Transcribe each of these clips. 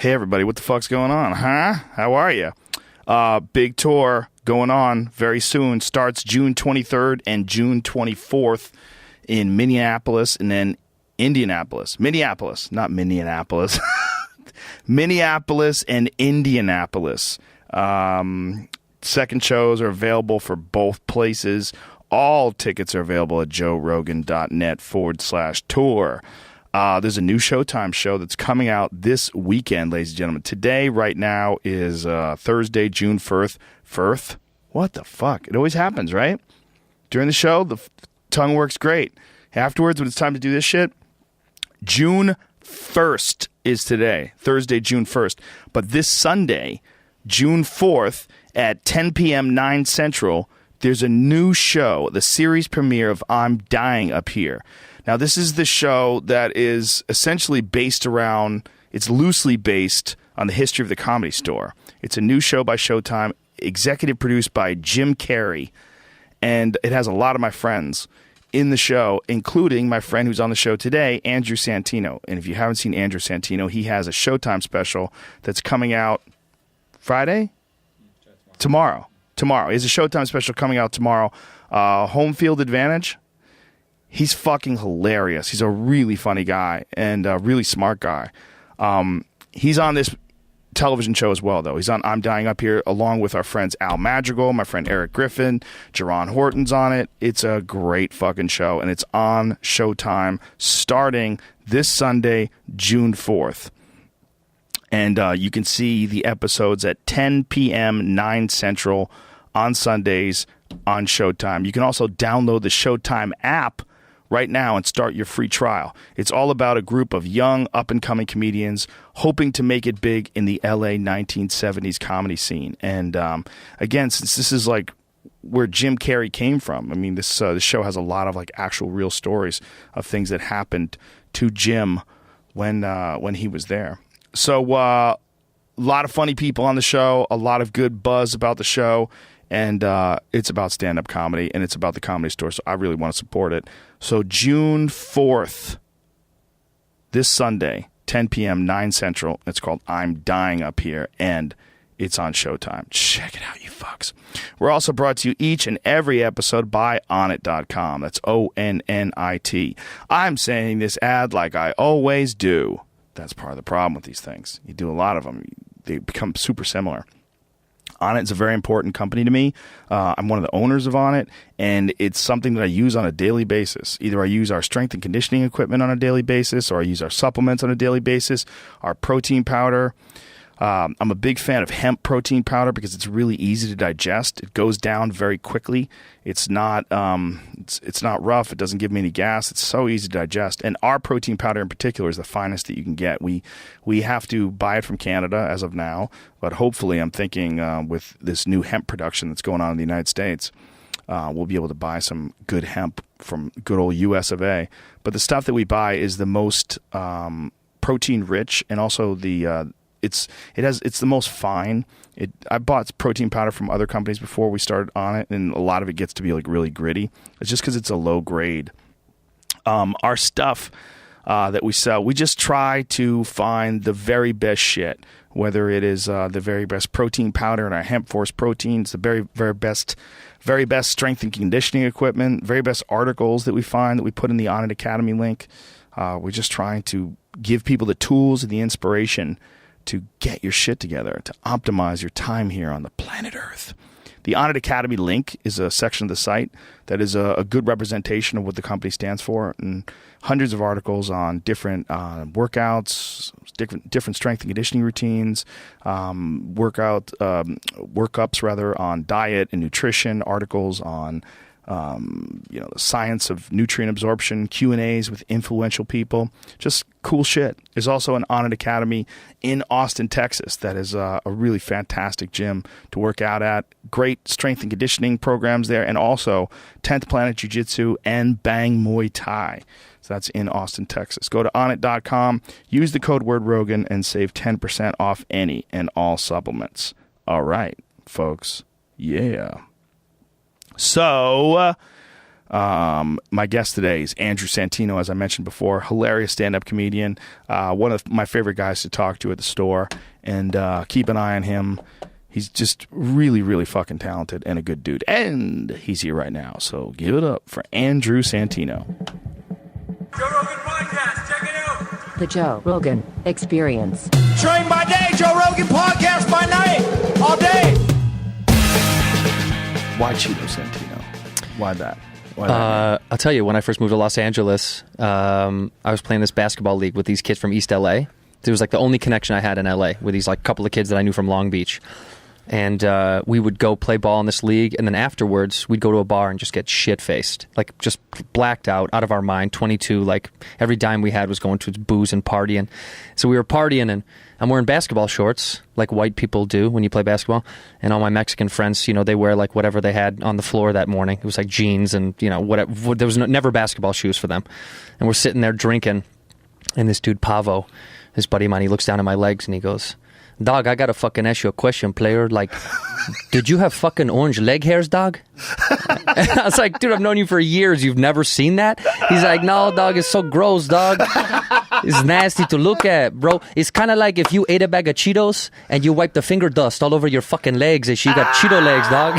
Hey, everybody, what the fuck's going on, huh? How are you? Big tour going on very soon. Starts June 23rd and June 24th in Minneapolis and then Indianapolis. Minneapolis, not Minneapolis. Minneapolis and Indianapolis. Second shows are available for both places. All tickets are available at joerogan.net/tour. There's a new Showtime show that's coming out this weekend, ladies and gentlemen. Today, right now, is Thursday, June 1st. Firth? What the fuck? It always happens, right? During the show, the tongue works great. Afterwards, when it's time to do this shit, June 1st is today. Thursday, June 1st. But this Sunday, June 4th, at 10 p.m., 9 Central, there's a new show, the series premiere of I'm Dying Up Here. Now, this is the show that is essentially based around, it's loosely based on the history of the Comedy Store. It's a new show by Showtime, executive produced by Jim Carrey, and it has a lot of my friends in the show, including my friend who's on the show today, Andrew Santino. And if you haven't seen Andrew Santino, he has a Showtime special that's coming out Friday? Tomorrow. He has a Showtime special coming out tomorrow. Home Field Advantage. He's fucking hilarious. He's a really funny guy and a really smart guy. He's on this television show as well, though. He's on I'm Dying Up Here along with our friends Al Madrigal, my friend Eric Griffin, Jerron Horton's on it. It's a great fucking show, and it's on Showtime starting this Sunday, June 4th. And you can see the episodes at 10 p.m., 9 Central on Sundays on Showtime. You can also download the Showtime app right now and start your free trial. It's all about a group of young, up-and-coming comedians hoping to make it big in the LA 1970s comedy scene. And again, since this is like where Jim Carrey came from, I mean, this show has a lot of like actual real stories of things that happened to Jim when he was there. So a lot of funny people on the show, a lot of good buzz about the show. And it's about stand-up comedy, and it's about the Comedy Store, so I really want to support it. So June 4th, this Sunday, 10 p.m., 9 Central. It's called I'm Dying Up Here, and it's on Showtime. Check it out, you fucks. We're also brought to you each and every episode by Onnit.com. That's ONNIT. I'm saying this ad like I always do. That's part of the problem with these things. You do a lot of them. They become super similar. Onnit is a very important company to me. I'm one of the owners of Onnit, and it's something that I use on a daily basis. Either I use our strength and conditioning equipment on a daily basis, or I use our supplements on a daily basis, our protein powder. I'm a big fan of hemp protein powder because it's really easy to digest. It goes down very quickly. It's not it's not rough. It doesn't give me any gas. It's so easy to digest. And our protein powder in particular is the finest that you can get. We have to buy it from Canada as of now, but hopefully I'm thinking with this new hemp production that's going on in the United States, we'll be able to buy some good hemp from good old US of A. But the stuff that we buy is the most protein rich, and also it's the most fine. I bought protein powder from other companies before we started on it, and a lot of it gets to be like really gritty. It's just because it's a low grade. Our stuff that we sell, we just try to find the very best shit. Whether it is the very best protein powder in our Hemp Force proteins, the very best strength and conditioning equipment, very best articles that we find that we put in the Onnit Academy link. We're just trying to give people the tools and the inspiration to get your shit together, to optimize your time here on the planet Earth. The Onnit Academy link is a section of the site that is a good representation of what the company stands for, and hundreds of articles on different workouts, different strength and conditioning routines, workups rather on diet and nutrition, articles on the science of nutrient absorption, Q&As with influential people, just cool shit. There's also an Onnit Academy in Austin, Texas that is a really fantastic gym to work out at. Great strength and conditioning programs there, and also 10th Planet Jiu-Jitsu and Bang Muay Thai. So that's in Austin, Texas. Go to Onnit.com, use the code word Rogan, and save 10% off any and all supplements. All right, folks. Yeah. So, My guest today is Andrew Santino, as I mentioned before. Hilarious stand-up comedian. One of my favorite guys to talk to at the store. And keep an eye on him. He's just really, really fucking talented and a good dude. And he's here right now. So give it up for Andrew Santino. Joe Rogan Podcast. Check it out. The Joe Rogan Experience. Train by day, Joe Rogan Podcast by night. All day. Why Cheeto Santino? Why that? Why I'll tell you, when I first moved to Los Angeles, I was playing this basketball league with these kids from East LA. It was like the only connection I had in LA with these like couple of kids that I knew from Long Beach. And we would go play ball in this league, and then afterwards we'd go to a bar and just get shit-faced, like just blacked out of our mind, 22, like every dime we had was going to booze and partying. So we were partying, and I'm wearing basketball shorts like white people do when you play basketball, and all my Mexican friends, you know, they wear like whatever they had on the floor that morning. It was like jeans and, you know, whatever. There was never basketball shoes for them. And we're sitting there drinking, and this dude Pavo, his buddy of mine, he looks down at my legs and he goes, "Dog, I gotta fucking ask you a question, player. Like, did you have fucking orange leg hairs, dog?" I was like, "Dude, I've known you for years. You've never seen that?" He's like, "No, dog, it's so gross, dog. It's nasty to look at, bro. It's kind of like if you ate a bag of Cheetos and you wiped the finger dust all over your fucking legs and you got Cheeto legs, dog."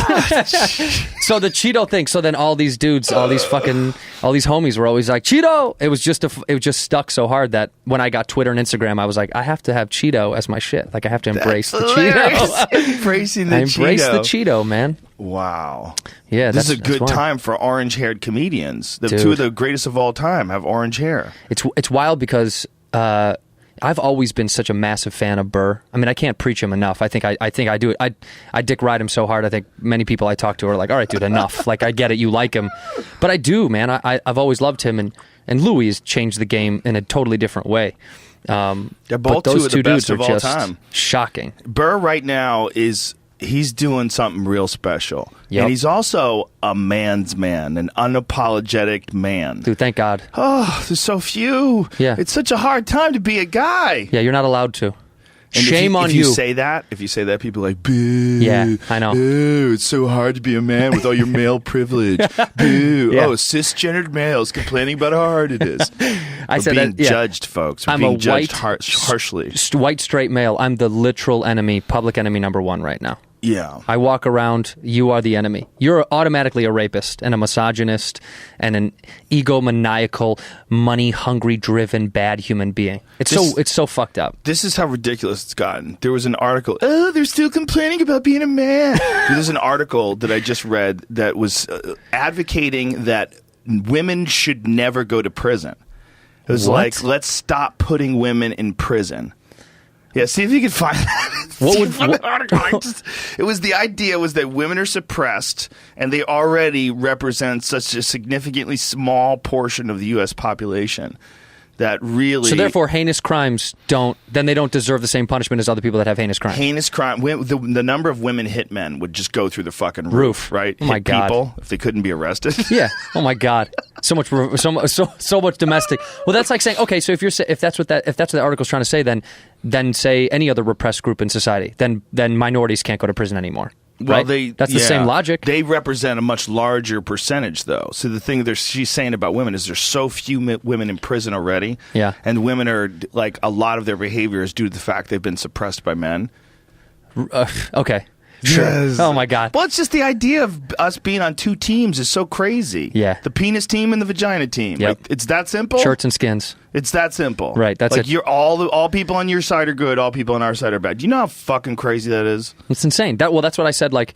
So the Cheeto thing. So then all these dudes, all these homies were always like, "Cheeto." It was just stuck so hard that when I got Twitter and Instagram, I was like, I have to have Cheeto as my shit. Like I have to embrace the Cheeto. Embracing the I Cheeto. embrace the Cheeto, man. Wow. Yeah, this is a that's good time for orange-haired comedians. The Dude. two of the greatest of all time have orange hair. It's wild because I've always been such a massive fan of Burr. I mean, I can't preach him enough. I think I do it. I dick ride him so hard. I think many people I talk to are like, "All right, dude, enough." Like, I get it, you like him, but I do, man. I've always loved him, and Louis has changed the game in a totally different way. They're but both those two of the best dudes are of all just time. shocking. Burr right now he's doing something real special. Yep. And he's also a man's man, an unapologetic man. Dude, thank God. Oh, there's so few. Yeah. It's such a hard time to be a guy. Yeah, you're not allowed to. And Shame on if you say that, people are like, "Boo." Yeah, I know. Boo, it's so hard to be a man with all your male privilege. Boo. Yeah. Oh, cisgendered males complaining about how hard it is. I said being that, yeah. judged, folks. We're I'm being a judged white, harshly. White straight male. I'm the literal enemy, public enemy number one right now. Yeah. I walk around, you are the enemy. You're automatically a rapist and a misogynist and an egomaniacal, money-hungry, driven, bad human being. It's so fucked up. This is how ridiculous it's gotten. There was an article, "Oh, they're still complaining about being a man." There's an article that I just read that was advocating that women should never go to prison. It was What? like, let's stop putting women in prison. Yeah, see if you can find that. It was the idea was that women are suppressed and they already represent such a significantly small portion of the U.S. population that really... So therefore, heinous crimes don't deserve the same punishment as other people that have heinous crimes. Heinous crime. The number of women hitmen would just go through the fucking roof, right? Oh my Hit God. people if they couldn't be arrested. Yeah. Oh my God. So much domestic. Well, that's like saying, okay, so if that's what the article's trying to say, then say any other repressed group in society, then minorities can't go to prison anymore. Well, right? That's the same logic. They represent a much larger percentage, though. So the thing she's saying about women is there's so few women in prison already. Yeah. And women are, like, a lot of their behavior is due to the fact they've been suppressed by men. Okay. Sure. Yes. Oh my God. Well, it's just the idea of us being on two teams is so crazy. Yeah. The penis team and the vagina team. Yep. Like, it's that simple. Shirts and skins. It's that simple. Right, that's like it. You're all people on your side are good, all people on our side are bad. Do you know how fucking crazy that is? It's insane. That's what I said, like,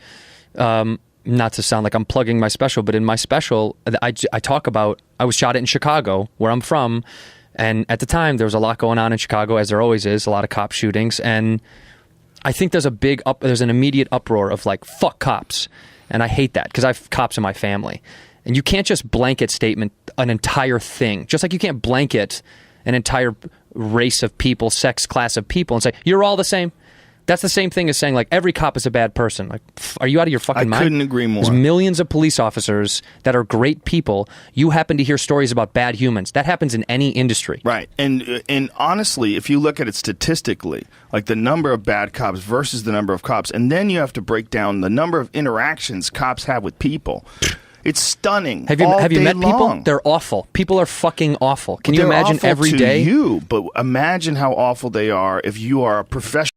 not to sound like I'm plugging my special, but in my special, I talk about, I was shot at in Chicago, where I'm from, and at the time, there was a lot going on in Chicago, as there always is, a lot of cop shootings, and I think there's an immediate uproar of, like, fuck cops, and I hate that, because I have cops in my family. And you can't just blanket statement an entire thing, just like you can't blanket an entire race of people, sex class of people, and say, you're all the same. That's the same thing as saying, like, every cop is a bad person. Like, are you out of your fucking mind? I couldn't agree more. There's millions of police officers that are great people. You happen to hear stories about bad humans. That happens in any industry. Right. And honestly, if you look at it statistically, like the number of bad cops versus the number of cops, and then you have to break down the number of interactions cops have with people. It's stunning. Have you all day met people? long. They're awful. People are fucking awful. Can you They're imagine awful every to day? you, but imagine how awful they are if you are a professional